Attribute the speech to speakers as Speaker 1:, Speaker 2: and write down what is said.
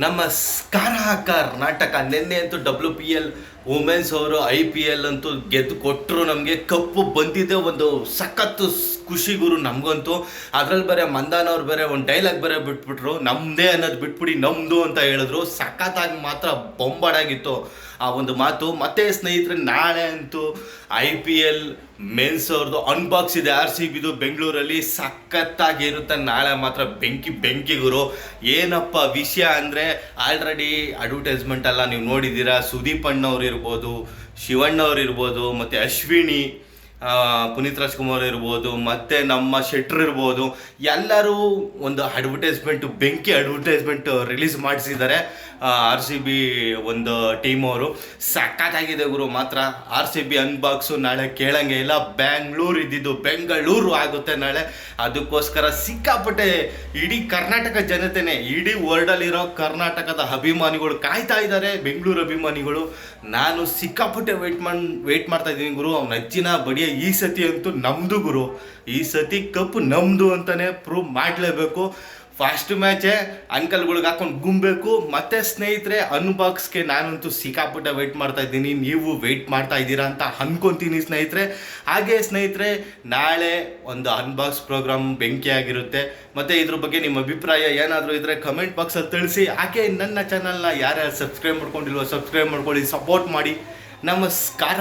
Speaker 1: ನಮಸ್ಕಾರ ಕರ್ನಾಟಕ. ನಿನ್ನೆ ಅಂತೂ WPL ವುಮೆನ್ಸ್ ಅವರು IPL ಅಂತೂ ಗೆದ್ದು ಕೊಟ್ಟರು. ನಮಗೆ ಕಪ್ಪು ಬಂದಿದೆ, ಒಂದು ಸಖತ್ತು ಖುಷಿ ಗುರು ನಮಗಂತೂ. ಅದ್ರಲ್ಲಿ ಬೇರೆ ಮಂದಾನ ಅವ್ರು ಬೇರೆ ಒಂದು ಡೈಲಾಗ್ ಬೇರೆ ಬಿಟ್ಬಿಟ್ರು, ನಮ್ಮದೇ ಅನ್ನೋದು ಬಿಟ್ಬಿಡಿ ನಮ್ಮದು ಅಂತ ಹೇಳಿದ್ರು. ಸಖತ್ತಾಗಿ ಮಾತ್ರ ಬೊಂಬಾಡಾಗಿತ್ತು ಆ ಒಂದು ಮಾತು. ಮತ್ತೆ ಸ್ನೇಹಿತರೆ, ನಾಳೆ ಅಂತೂ IPL ಮೆನ್ಸ್ ಅವ್ರದ್ದು ಅನ್ಬಾಕ್ಸ್ ಇದೆ RCBದು ಬೆಂಗಳೂರಲ್ಲಿ. ಸಖತ್ತಾಗಿರುತ್ತೆ ನಾಳೆ ಮಾತ್ರ. ಬೆಂಕಿ ಗುರು. ಏನಪ್ಪ ವಿಷಯ ಅಂದರೆ, ಆಲ್ರೆಡಿ ಅಡ್ವರ್ಟೈಸ್ಮೆಂಟ್ ಎಲ್ಲ ನೀವು ನೋಡಿದ್ದೀರಾ. ಸುದೀಪ್ ಅಣ್ಣವ್ರು ಇರ್ಬೋದು, ಶಿವಣ್ಣ ಅವ್ರು ಇರ್ಬೋದು, ಮತ್ತು ಅಶ್ವಿನಿ, ಪುನೀತ್ ರಾಜ್ಕುಮಾರ್ ಇರ್ಬೋದು, ಮತ್ತು ನಮ್ಮ ಶೆಟ್ರ್ ಇರ್ಬೋದು, ಎಲ್ಲರೂ ಒಂದು ಬೆಂಕಿ ಅಡ್ವರ್ಟೈಸ್ಮೆಂಟ್ ರಿಲೀಸ್ ಮಾಡಿಸಿದ್ದಾರೆ RCB ಒಂದು ಟೀಮ್ ಅವರು. ಸಖತ್ತಾಗಿದೆ ಗುರು ಮಾತ್ರ. RCB ಅನ್ಬಾಕ್ಸು ನಾಳೆ ಕೇಳಂಗೆ ಇಲ್ಲ. ಬ್ಯಾಂಗ್ಳೂರು ಇದ್ದಿದ್ದು ಬೆಂಗಳೂರು ಆಗುತ್ತೆ ನಾಳೆ. ಅದಕ್ಕೋಸ್ಕರ ಸಿಕ್ಕಾಪಟ್ಟೆ ಇಡೀ ಕರ್ನಾಟಕ ಜನತೆನೇ, ಇಡೀ ವರ್ಲ್ಡಲ್ಲಿರೋ ಕರ್ನಾಟಕದ ಅಭಿಮಾನಿಗಳು ಕಾಯ್ತಾ ಇದ್ದಾರೆ, ಬೆಂಗಳೂರು ಅಭಿಮಾನಿಗಳು. ನಾನು ಸಿಕ್ಕಾಪಟ್ಟೆ ವೆಯ್ಟ್ ಮಾಡ್ತಾ ಇದ್ದೀನಿ ಗುರು. ಅವ್ನ ಅಜ್ಜಿನ ಬಡಿಯ ಈ ಸತಿ ಅಂತೂ ನಮ್ಮದು ಗುರು. ಈ ಸತಿ ಕಪ್ ನಮ್ಮದು ಅಂತಲೇ ಪ್ರೂವ್ ಮಾಡಲೇಬೇಕು. ಫಸ್ಟ್ ಮ್ಯಾಚೇ ಅಂಕಲ್ಗಳಿಗೆ ಹಾಕೊಂಡು ಗುಂಬೇಕು. ಮತ್ತು ಸ್ನೇಹಿತರೆ, ಅನ್ಬಾಕ್ಸ್ಗೆ ನಾನಂತೂ ಸಿಕ್ಕಾಪಟ್ಟೆ ವೆಯ್ಟ್ ಮಾಡ್ತಾ ಇದ್ದೀನಿ. ನೀವು ವೆಯ್ಟ್ ಮಾಡ್ತಾ ಇದ್ದೀರಾ ಅಂತ ಅನ್ಕೊತೀನಿ ಸ್ನೇಹಿತರೆ. ಹಾಗೆ ಸ್ನೇಹಿತರೆ, ನಾಳೆ ಒಂದು ಅನ್ಬಾಕ್ಸ್ ಪ್ರೋಗ್ರಾಮ್ ಬೆಂಕಿ ಆಗಿರುತ್ತೆ. ಮತ್ತು ಇದ್ರ ಬಗ್ಗೆ ನಿಮ್ಮ ಅಭಿಪ್ರಾಯ ಏನಾದರೂ ಇದ್ದರೆ ಕಮೆಂಟ್ ಬಾಕ್ಸಲ್ಲಿ ತಿಳಿಸಿ. ಹಾಗೆ ನನ್ನ ಚಾನಲ್ನ ಯಾರ್ಯಾರು ಸಬ್ಸ್ಕ್ರೈಬ್ ಮಾಡ್ಕೊಂಡಿಲ್ವೋ ಸಬ್ಸ್ಕ್ರೈಬ್ ಮಾಡ್ಕೊಳ್ಳಿ, ಸಪೋರ್ಟ್ ಮಾಡಿ. ನಮಸ್ಕಾರ.